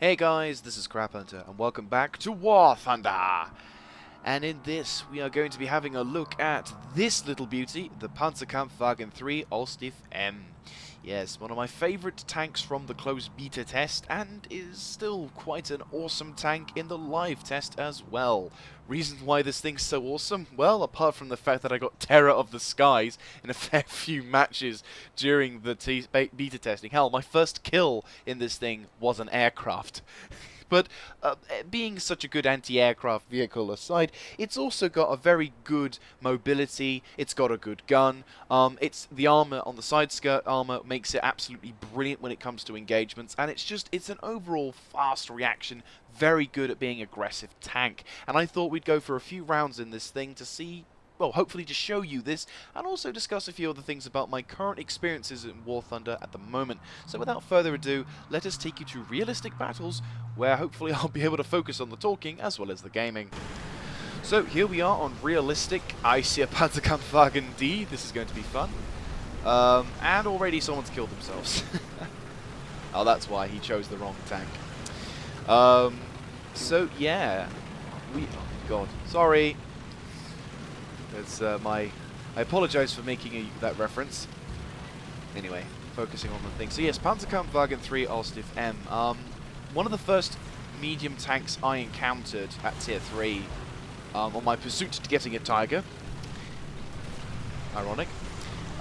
Hey guys, this is Crap Hunter, and welcome back to War Thunder! And in this, we are going to be having a look at this little beauty, the Panzer 3 Ausf M. Yes, one of my favourite tanks from the closed beta test, and is still quite an awesome tank in the live test as well. Reason why this thing's so awesome? Well, apart from the fact that I got Terror of the Skies in a fair few matches during the beta testing. Hell, my first kill in this thing was an aircraft. But being such a good anti-aircraft vehicle aside, it's also got a very good mobility. It's got a good gun. It's the armor on the side skirt armor makes it absolutely brilliant when it comes to engagements, and it's an overall fast reaction, very good at being aggressive tank. And I thought we'd go for a few rounds in this thing to see. Well, hopefully to show you this, and also discuss a few other things about my current experiences in War Thunder at the moment. So without further adu, let us take you to realistic battles, where hopefully I'll be able to focus on the talking as well as the gaming. So here we are on realistic. I see a Panzer D, this is going to be fun. And already someone's killed themselves. Oh, that's why he chose the wrong tank. So yeah, oh god, sorry. It's I apologise for making that reference. Anyway, focusing on the thing. So yes, Panzer 3 Ausf M. One of the first medium tanks I encountered at Tier 3 on my pursuit to getting a Tiger. Ironic.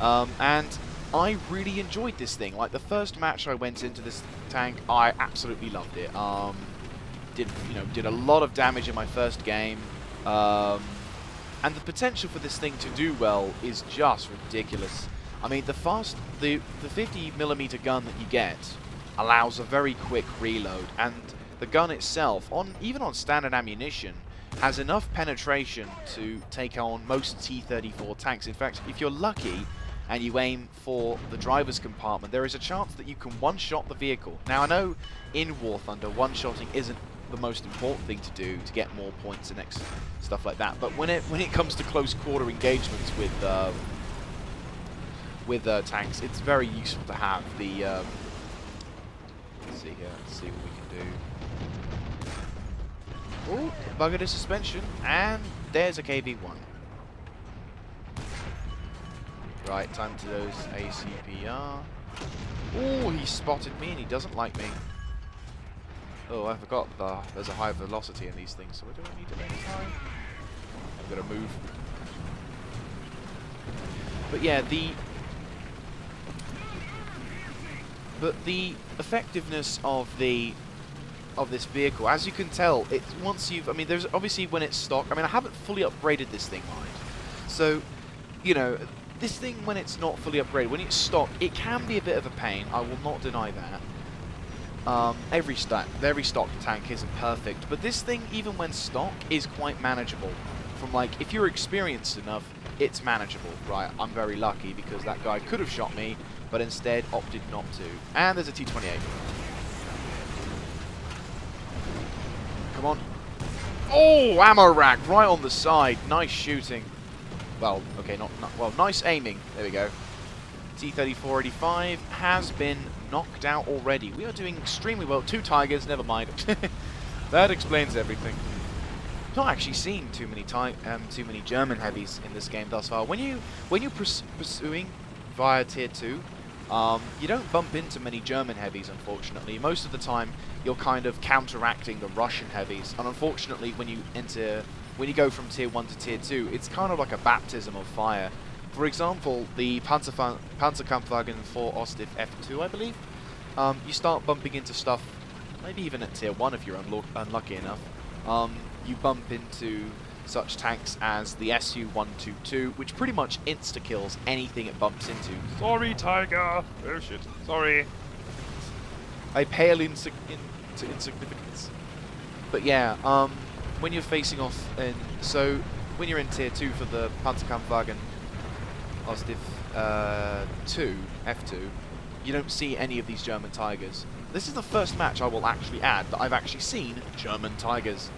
And I really enjoyed this thing. Like, the first match I went into this tank, I absolutely loved it. Did a lot of damage in my first game. And the potential for this thing to do well is just ridiculous. I mean, the 50mm gun that you get allows a very quick reload, and the gun itself, even on standard ammunition, has enough penetration to take on most T-34 tanks. In fact, if you're lucky and you aim for the driver's compartment, there is a chance that you can one-shot the vehicle. Now, I know in War Thunder, one-shotting isn't the most important thing to do to get more points and stuff like that, but when it comes to close quarter engagements with tanks, it's very useful to have the let's see here, let's see what we can do. Oh, buggered a suspension, and there's a KV-1. Right, time to those ACPR. Oh, he spotted me and he doesn't like me. Oh, I forgot there's a high velocity in these things, so what do I need to make time? I'm gonna move. But yeah, the effectiveness of this vehicle, as you can tell, there's obviously when it's stock. I mean, I haven't fully upgraded this thing, mind. So, you know, this thing when it's not fully upgraded, when it's stock, it can be a bit of a pain. I will not deny that. Every stock tank isn't perfect, but this thing, even when stock, is quite manageable. From, like, if you're experienced enough, it's manageable. Right, I'm very lucky because that guy could have shot me, but instead opted not to. And there's a T-28. Come on. Oh, ammo rack right on the side. Nice shooting. Well, okay, well, nice aiming. There we go. T-34-85 has been knocked out already. We are doing extremely well. 2 Tigers, never mind. That explains everything. Not actually seen too many German heavies in this game thus far. When you're pursuing via Tier 2, you don't bump into many German heavies, unfortunately. Most of the time, you're kind of counteracting the Russian heavies. And unfortunately, when you go from Tier 1 to Tier 2, it's kind of like a baptism of fire. For example, the Panzer 4 Ausf F2, I believe, you start bumping into stuff, maybe even at Tier 1 if you're unlucky enough. You bump into such tanks as the Su-122, which pretty much insta-kills anything it bumps into. Sorry, Tiger! Oh shit, sorry. I pale into insignificance. But yeah, when you're facing off, when you're in Tier 2 for the Panzer Ausf 2, F2, you don't see any of these German Tigers. This is the first match, I will actually add, that I've actually seen German Tigers.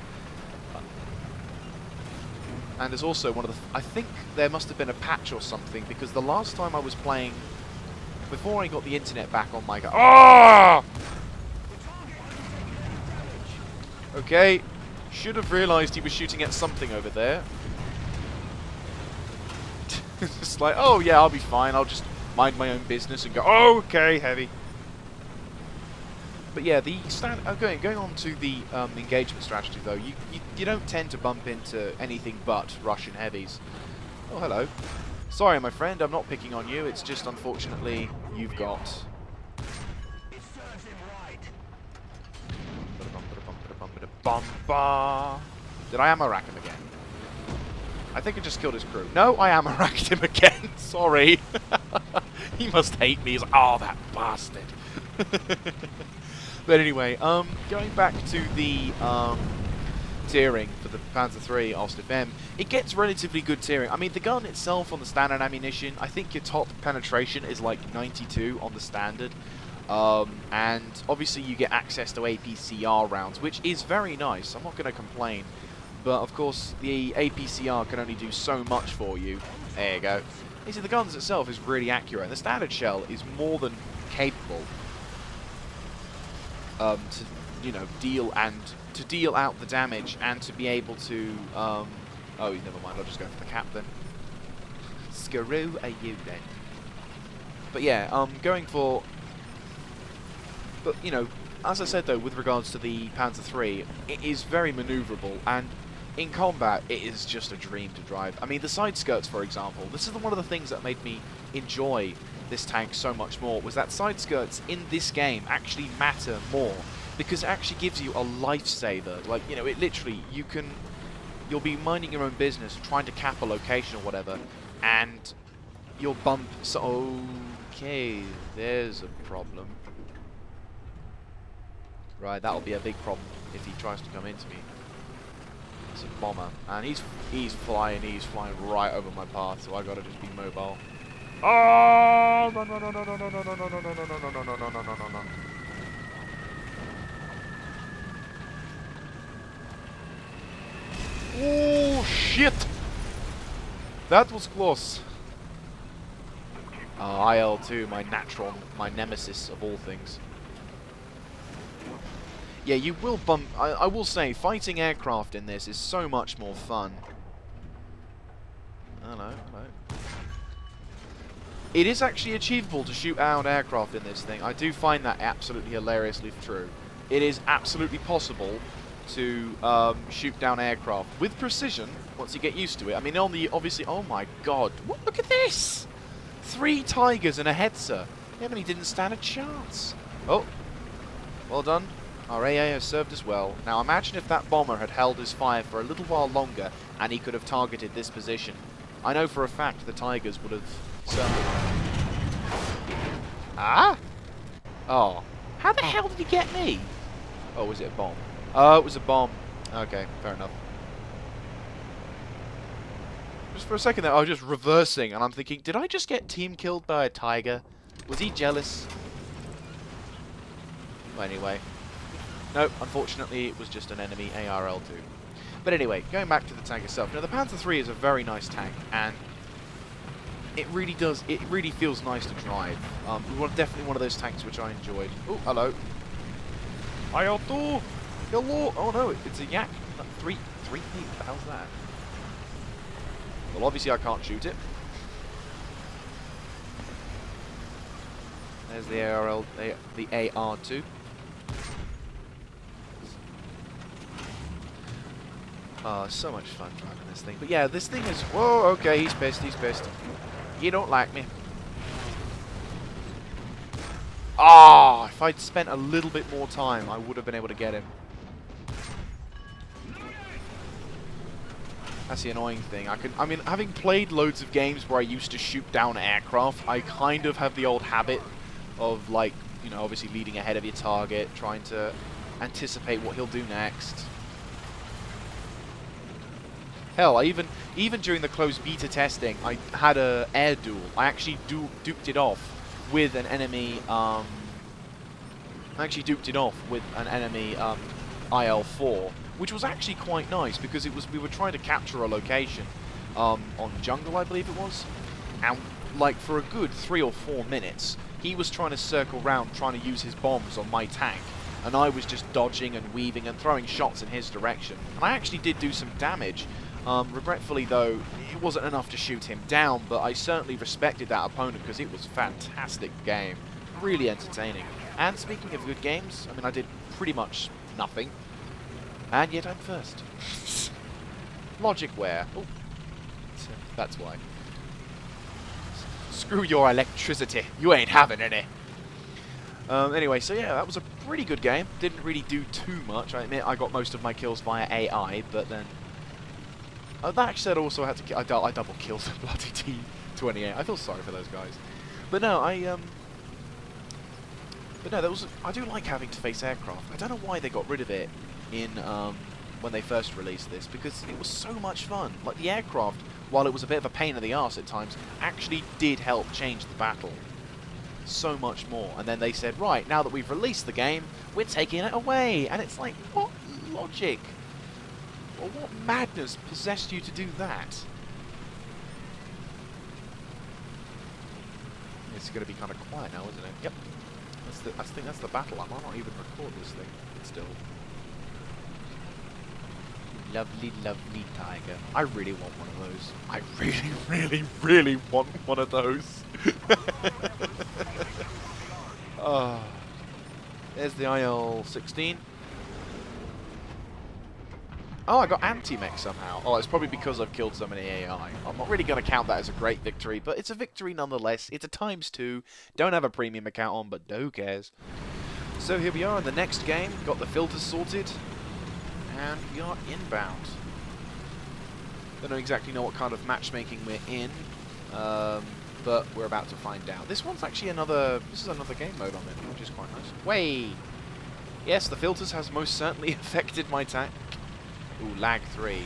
And there's also one of the... I think there must have been a patch or something, because the last time I was playing, before I got the internet back on my... Oh! Okay. Should have realised he was shooting at something over there. It's like, oh yeah, I'll be fine. I'll just mind my own business and go, oh, okay, heavy. But yeah, the going on to the engagement strategy though, you don't tend to bump into anything but Russian heavies. Oh, hello. Sorry, my friend, I'm not picking on you. It's just, unfortunately, you've got... Did I ammo rack him again? I think I just killed his crew. No, I ammo racked him again. Sorry. He must hate me. He's like, oh, that bastard. But anyway, going back to the tearing for the Panzer III Ausf M, it gets relatively good tearing. I mean, the gun itself on the standard ammunition, I think your top penetration is like 92 on the standard. And obviously you get access to APCR rounds, which is very nice. I'm not going to complain. But of course, the APCR can only do so much for you. There you go. You see, the guns itself is really accurate. And the standard shell is more than capable to, you know, deal out the damage and to be able to. Oh, never mind. I'll just go for the cap then. Screw are you then? But yeah, going for. But you know, as I said though, with regards to the Panzer III, it is very maneuverable, and in combat, it is just a dream to drive. I mean, the side skirts, for example, this is one of the things that made me enjoy this tank so much more, was that side skirts in this game actually matter more, because it actually gives you a lifesaver. Like, you know, it literally, you'll be minding your own business, trying to cap a location or whatever, and you'll bump, so, okay, there's a problem. Right, that'll be a big problem if he tries to come into me. It's a bomber, and he's flying right over my path, so I gotta just be mobile. Oh! No! Oh shit! That was close. IL-2, my nemesis of all things. Yeah, you will bump... I will say, fighting aircraft in this is so much more fun. Hello. It is actually achievable to shoot out aircraft in this thing. I do find that absolutely hilariously true. It is absolutely possible to shoot down aircraft with precision once you get used to it. I mean, obviously... Oh my god. What? Look at this! 3 Tigers and a Hetzer. Emily didn't stand a chance. Oh. Well done. Our AA has served us well. Now imagine if that bomber had held his fire for a little while longer and he could have targeted this position. I know for a fact the Tigers would have served. Ah? Oh. How the hell did he get me? Oh, was it a bomb? Oh, it was a bomb. Okay, fair enough. Just for a second there, I was just reversing and I'm thinking, did I just get team killed by a Tiger? Was he jealous? Well, anyway. No, unfortunately, it was just an enemy ARL-2. But anyway, going back to the tank itself. Now, the Panzer III is a very nice tank, and it really feels nice to drive. Definitely one of those tanks which I enjoyed. Oh, hello. IL-2! Hello! Oh no, it's a Yak. 3 feet. What the hell's that? Well, obviously I can't shoot it. There's the ARL, the AR-2. Oh, so much fun driving this thing. But yeah, this thing is... Whoa, okay, he's pissed. You don't like me. Ah, if I'd spent a little bit more time, I would have been able to get him. That's the annoying thing. I mean, having played loads of games where I used to shoot down aircraft, I kind of have the old habit of, like, you know, obviously leading ahead of your target, trying to anticipate what he'll do next. Hell, even during the closed beta testing, I had a air duel. I actually duped it off with an enemy. IL-4, which was actually quite nice because we were trying to capture a location on jungle, I believe it was, and like for a good 3 or 4 minutes, he was trying to circle round, trying to use his bombs on my tank, and I was just dodging and weaving and throwing shots in his direction. And I actually did do some damage. Regretfully, though, it wasn't enough to shoot him down, but I certainly respected that opponent because it was a fantastic game. Really entertaining. And speaking of good games, I mean, I did pretty much nothing. And yet I'm first. Logic where? Oh, that's why. Screw your electricity. You ain't having any. Anyway, so yeah, that was a pretty good game. Didn't really do too much. I admit I got most of my kills via AI, but then... that said, also had to... I double killed the bloody T-28. I feel sorry for those guys. But no, But no, I do like having to face aircraft. I don't know why they got rid of it in when they first released this, because it was so much fun. Like, the aircraft, while it was a bit of a pain in the arse at times, actually did help change the battle so much more. And then they said, right, now that we've released the game, we're taking it away. And it's like, what logic? Or what madness possessed you to do that? It's going to be kind of quiet now, isn't it? Yep. I think that's the battle. I might not even record this thing, but still. Lovely, lovely tiger. I really want one of those. I really, really, really want one of those. Oh. There's the IL-16. Oh, I got anti-mech somehow. Oh, it's probably because I've killed so many AI. I'm not really going to count that as a great victory, but it's a victory nonetheless. It's a ×2. Don't have a premium account on, but who cares? So here we are in the next game. Got the filters sorted, and we are inbound. Don't exactly know what kind of matchmaking we're in, but we're about to find out. This one's actually this is another game mode on it, which is quite nice. Way! Yes, the filters has most certainly affected my tank. Ooh, lag 3.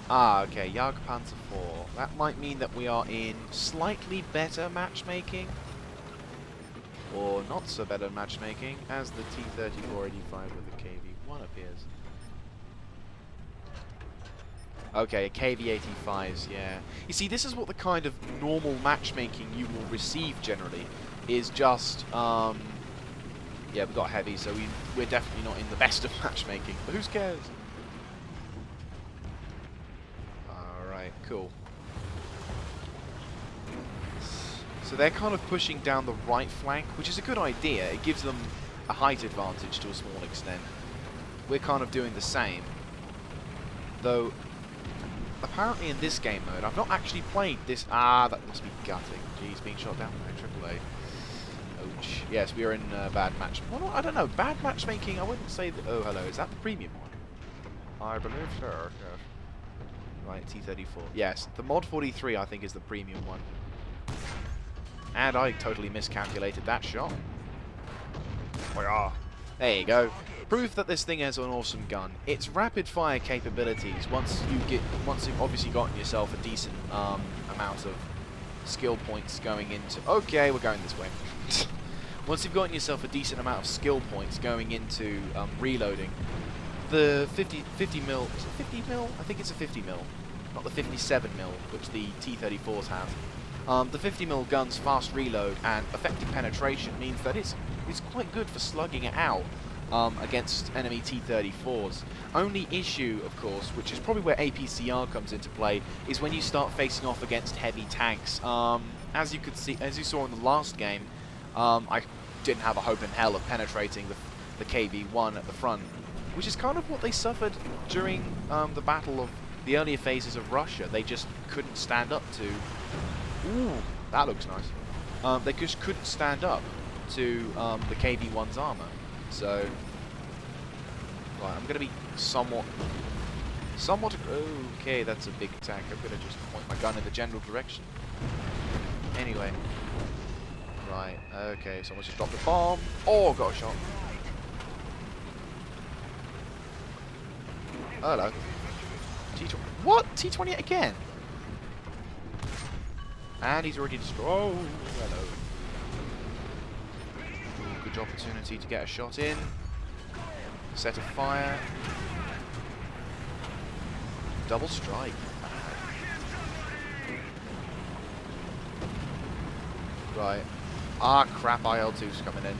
Ah, okay, Panzer 4. That might mean that we are in slightly better matchmaking. Or not so better matchmaking, as the T-3485 with the KV-1 appears. Okay, KV-85s, yeah. You see, this is what the kind of normal matchmaking you will receive generally, is just, yeah, we've got heavy, so we're definitely not in the best of matchmaking, but who cares? Cool. So they're kind of pushing down the right flank, which is a good idea. It gives them a height advantage to a small extent. We're kind of doing the same. Though, apparently in this game mode, I've not actually played this... Ah, that must be gutting. Jeez, being shot down by AAA. Ouch. Yes, we are in bad match... Well, I don't know. Bad matchmaking, I wouldn't say that... Oh, hello. Is that the premium one? I believe so, yes. Right, T-34. Yes, the Mod 43 I think is the premium one. And I totally miscalculated that shot. There you go. Proof that this thing has an awesome gun. Its rapid fire capabilities, once you've obviously gotten yourself a decent amount of skill points going into... Okay, we're going this way. Once you've gotten yourself a decent amount of skill points going into reloading, the 50 mil, is it 50 mil? I think it's a 50 mil, not the 57 mil, which the T-34s have. The 50 mil gun's fast reload and effective penetration means that it's quite good for slugging it out against enemy T-34s. Only issue, of course, which is probably where APCR comes into play, is when you start facing off against heavy tanks. As you saw in the last game, I didn't have a hope in hell of penetrating the KV-1 at the front, which is kind of what they suffered during the battle of the earlier phases of Russia. They just couldn't stand up to... Ooh, that looks nice. They just couldn't stand up to the KV-1's armor. So, right, I'm going to be somewhat... Okay, that's a big tank. I'm going to just point my gun in the general direction. Anyway. Right, okay, someone just dropped a bomb. Oh, got a shot. Hello. T-20. What? T-28 again? And he's already destroyed. Oh, hello. Ooh, good opportunity to get a shot in. Set of fire. Double strike. Right. Ah, crap, IL-2's coming in.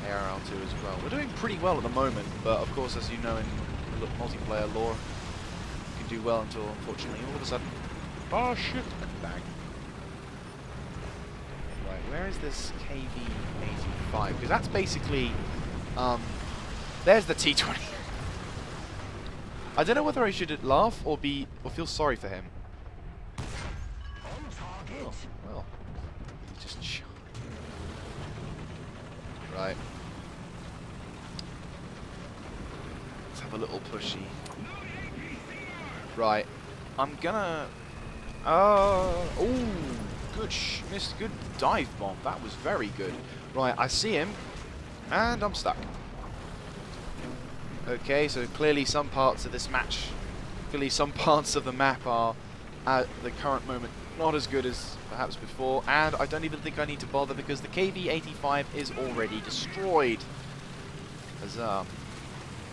ARL2 as well. We're doing pretty well at the moment, but of course, as you know in multiplayer lore, you can do well until, unfortunately, all of a sudden, oh shit, bang. Right, where is this KV-85? Because that's basically, there's the T-20. I don't know whether I should laugh or feel sorry for him. Oh, well, he just shot. Right. Let's have a little pushy. Right. I'm gonna. Oh, missed. Good dive bomb. That was very good. Right, I see him, and I'm stuck. Okay, so clearly some parts of this match, some parts of the map are, at the current moment, not as good as perhaps before, and I don't even think I need to bother because the KV-85 is already destroyed. Huzzah.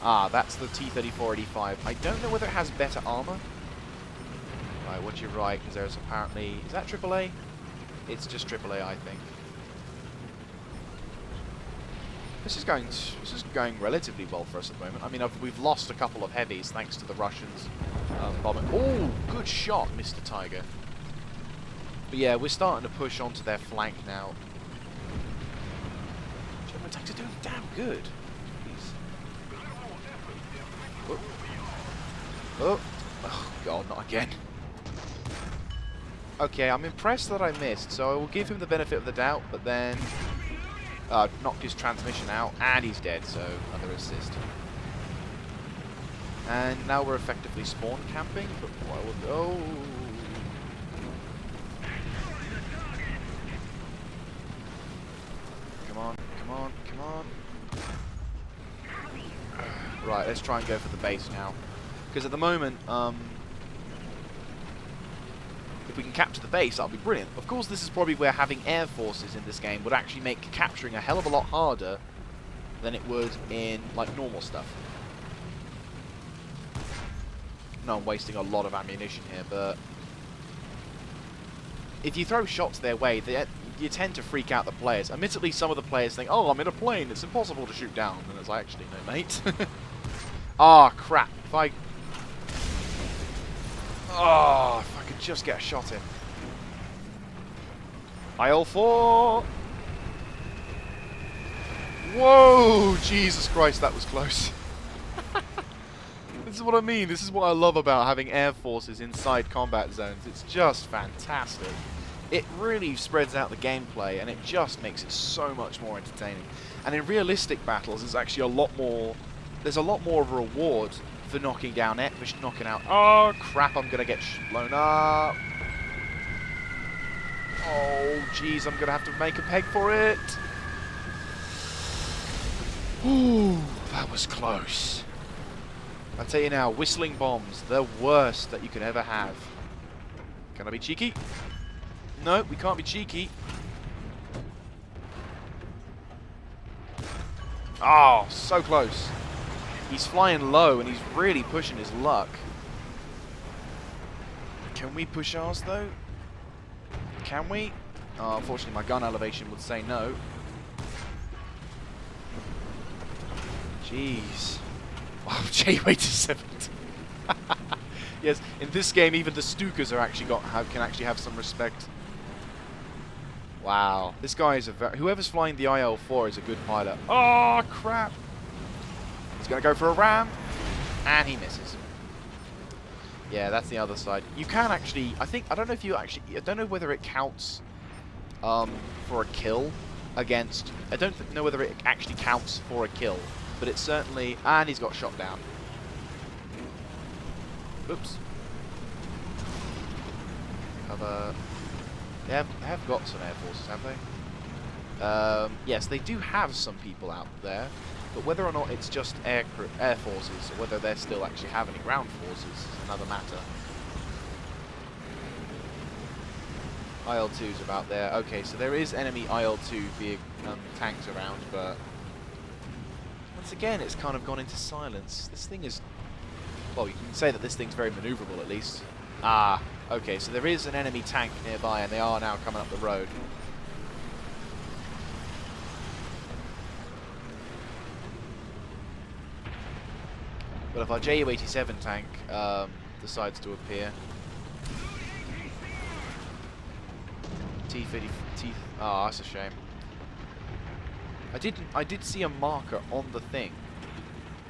Ah, that's the T-34-85. I don't know whether it has better armor. Right, what you're right, because there's apparently... Is that AAA? It's just AAA, I think. This is going relatively well for us at the moment. I mean, we've lost a couple of heavies thanks to the Russians bombing. Oh, good shot, Mr. Tiger. But yeah, we're starting to push onto their flank now. German tanks are doing damn good. Oh, God, not again. Okay, I'm impressed that I missed, so I will give him the benefit of the doubt, but then... knocked his transmission out, and he's dead, so another assist. And now we're effectively spawn camping, but why would... Oh! Come on, come on, come on. Right, let's try and go for the base now. Because at the moment, if we can capture the base, that'll be brilliant. Of course, this is probably where having air forces in this game would actually make capturing a hell of a lot harder than it would in, like, normal stuff. No, I'm wasting a lot of ammunition here, but... if you throw shots their way, you tend to freak out the players. Admittedly, some of the players think, oh, I'm in a plane, it's impossible to shoot down. And it's like, actually, no, mate. Ah, crap. If I could just get a shot in. IL-4! Whoa! Jesus Christ, that was close. This is what I mean. This is what I love about having air forces inside combat zones. It's just fantastic. It really spreads out the gameplay, and it just makes it so much more entertaining. And in realistic battles, there's actually a lot more... there's a lot more of a reward for knocking down it, for knocking out... Oh, crap, I'm going to get blown up. Oh, jeez, I'm going to have to make a peg for it. Ooh, that was close. I'll tell you now, whistling bombs, the worst that you could ever have. Can I be cheeky? No, we can't be cheeky. Oh, so close. He's flying low and he's really pushing his luck. Can we push ours though? Can we? Oh, unfortunately my gun elevation would say no. Jeez. Oh, J-Weight is 70. Yes, in this game even the Stukas are actually can actually have some respect. Wow. This guy is whoever's flying the IL-4 is a good pilot. Oh, crap. He's going to go for a ram, and he misses. Yeah, that's the other side. You can actually, I don't know whether it counts for a kill against, I don't know whether it actually counts for a kill, but it certainly, and he's got shot down. Oops. They have got some air forces, have they? Yes, they do have some people out there. But whether or not it's just air forces, or whether they're still actually have any ground forces, is another matter. IL-2's about there. Okay, so there is enemy IL-2 tanks around, but once again, it's kind of gone into silence. This thing is... well, you can say that this thing's very maneuverable, at least. Ah, okay, so there is an enemy tank nearby, and they are now coming up the road. But if our Ju-87 tank decides to appear, T-30, oh, that's a shame. I did see a marker on the thing,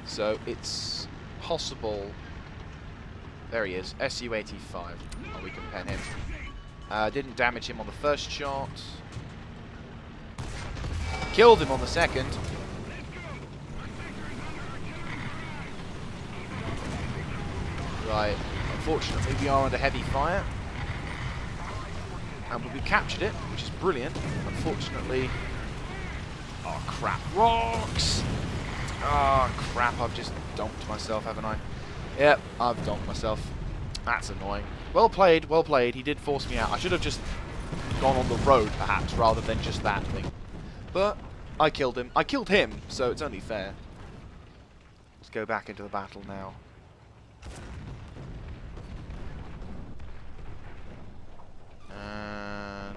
so it's possible. There he is, Su-85. Oh, we can pen him. Didn't damage him on the first shot. Killed him on the second. Right, unfortunately we are under heavy fire. And we captured it, which is brilliant. Unfortunately... Oh crap, rocks! Oh crap, I've just dumped myself, haven't I? Yep, I've dumped myself. That's annoying. Well played, well played. He did force me out. I should have just gone on the road, perhaps, rather than just that thing. But I killed him. I killed him, so it's only fair. Let's go back into the battle now. And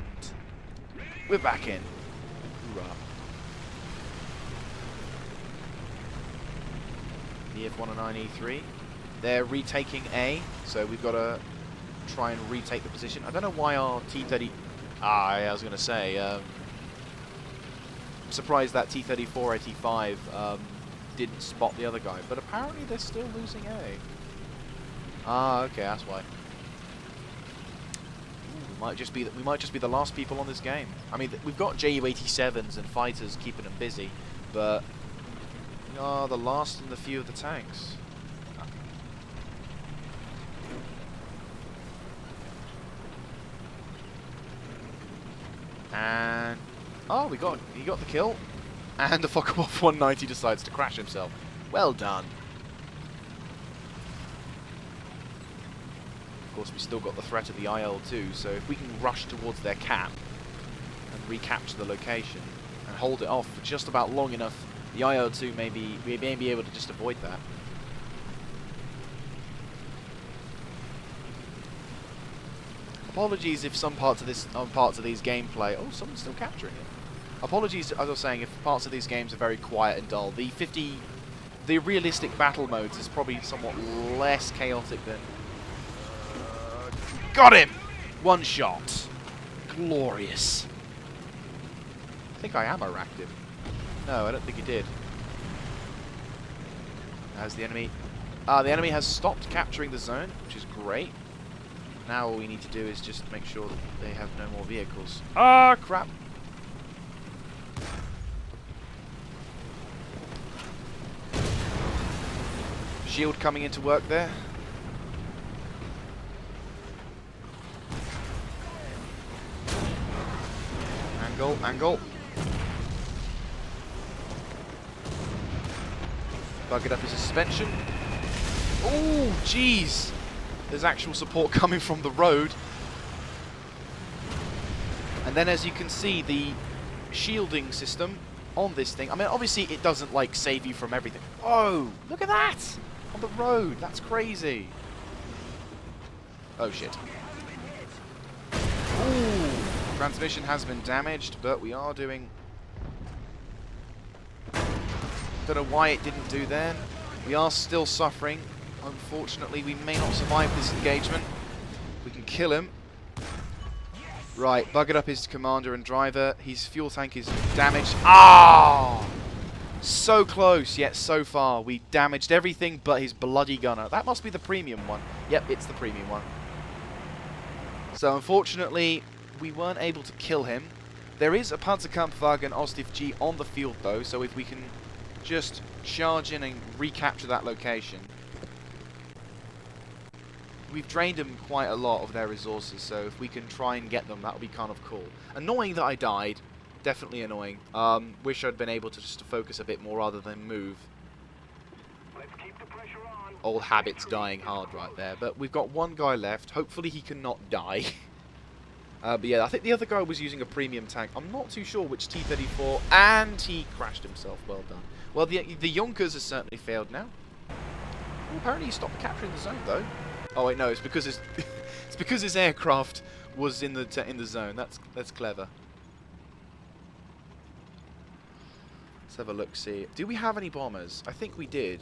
we're back in. Hoorah. The F-109E3. They're retaking A, so we've got to try and retake the position. I don't know why our T-30... I was going to say... I'm surprised that T-34-85 didn't spot the other guy, but apparently they're still losing A. Ah, okay, that's why. Ooh, we might just be the last people on this game. I mean, we've got Ju-87s and fighters keeping them busy, but we are the last in the few of the tanks. And oh, he got the kill, and the Focke-Wulf 190 decides to crash himself. Well done. Of course, we still got the threat of the IL-2, so if we can rush towards their cap and recapture the location and hold it off for just about long enough, the IL-2 we may be able to just avoid that. Apologies if some parts of these gameplay... Oh, someone's still capturing it. Apologies, as I was saying, if parts of these games are very quiet and dull. The realistic battle modes is probably somewhat less chaotic than... got him! One shot. Glorious. I think I ammo-racked him. No, I don't think he did. As the enemy... the enemy has stopped capturing the zone, which is great. Now all we need to do is just make sure that they have no more vehicles. Ah, crap! Shield coming into work there. Angle. Buggered up his suspension. Oh, jeez! There's actual support coming from the road. And then as you can see, the shielding system on this thing, I mean, obviously it doesn't, like, save you from everything. Whoa! Look at that! On the road! That's crazy! Oh, shit. Ooh! Transmission has been damaged, but we are doing... Don't know why it didn't do then. We are still suffering. Unfortunately, we may not survive this engagement. We can kill him. Right, buggered up his commander and driver. His fuel tank is damaged. Ah! So close, yet so far. We damaged everything but his bloody gunner. That must be the premium one. Yep, it's the premium one. So unfortunately, we weren't able to kill him. There is a Panzerkampfwagen Ausf G on the field though, so if we can just charge in and recapture that location. We've drained them quite a lot of their resources, so if we can try and get them, that would be kind of cool. Annoying that I died. Definitely annoying. Wish I'd been able to just focus a bit more rather than move. Let's keep the pressure on. Old habits dying hard right there. But we've got one guy left. Hopefully he cannot die. But yeah, I think the other guy was using a premium tank. I'm not too sure which T-34, and he crashed himself. Well done. Well, the Junkers has certainly failed now. Well, apparently he stopped capturing the zone, though. Oh wait, no, it's because his it's because his aircraft was in the zone. That's clever. Let's have a look. See, do we have any bombers? I think we did.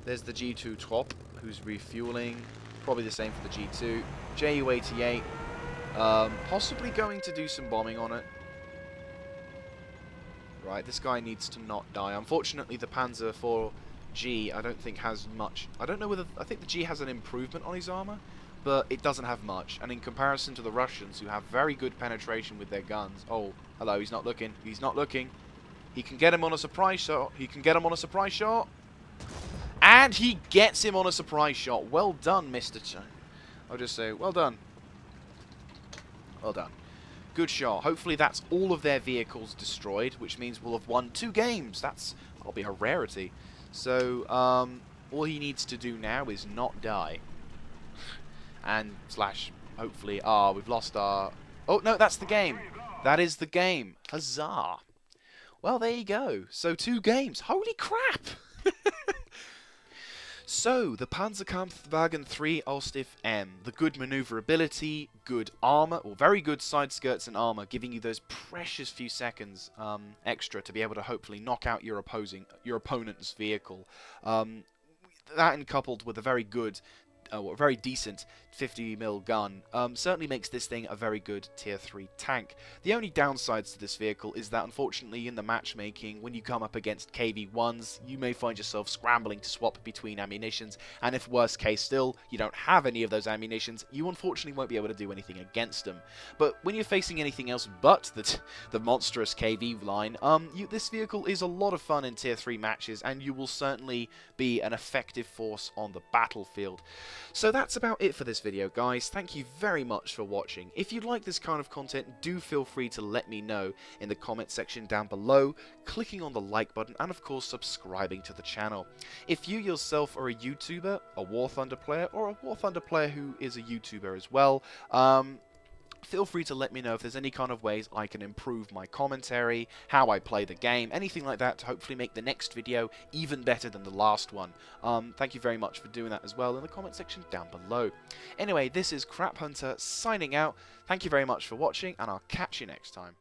There's the G2 top, who's refueling. Probably the same for the G2. Ju-88, possibly going to do some bombing on it. Right, this guy needs to not die. Unfortunately, the Panzer 4G, I don't think has much. I don't know whether... I think the G has an improvement on his armor, but it doesn't have much. And in comparison to the Russians, who have very good penetration with their guns... Oh, hello, he's not looking. He's not looking. He can get him on a surprise shot. He can get him on a surprise shot. And he gets him on a surprise shot. Well done, Mr. Ch. I'll just say, well done. Well done. Good shot. Hopefully that's all of their vehicles destroyed, which means we'll have won 2 games. That'll be a rarity. So, all he needs to do now is not die. And / hopefully, we've lost our... Oh, no, that's the game. That is the game. Huzzah. Well, there you go. So 2 games. Holy crap! So, the Panzerkampfwagen 3 Ausf M, the good maneuverability, good armor, or very good side skirts and armor, giving you those precious few seconds extra to be able to hopefully knock out your opponent's vehicle. That and coupled with a very good, very decent 50mm gun, certainly makes this thing a very good tier 3 tank. The only downsides to this vehicle is that unfortunately in the matchmaking, when you come up against KV-1s, you may find yourself scrambling to swap between ammunitions, and if worst case still, you don't have any of those ammunitions, you unfortunately won't be able to do anything against them. But when you're facing anything else but the monstrous KV line, this vehicle is a lot of fun in tier 3 matches, and you will certainly be an effective force on the battlefield. So that's about it for this video, guys. Thank you very much for watching. If you like this kind of content, do feel free to let me know in the comment section down below, clicking on the like button, and of course subscribing to the channel. If you yourself are a YouTuber, a War Thunder player, or a War Thunder player who is a YouTuber as well, feel free to let me know if there's any kind of ways I can improve my commentary, how I play the game, anything like that to hopefully make the next video even better than the last one. Thank you very much for doing that as well in the comment section down below. Anyway, this is Crap Hunter signing out. Thank you very much for watching, and I'll catch you next time.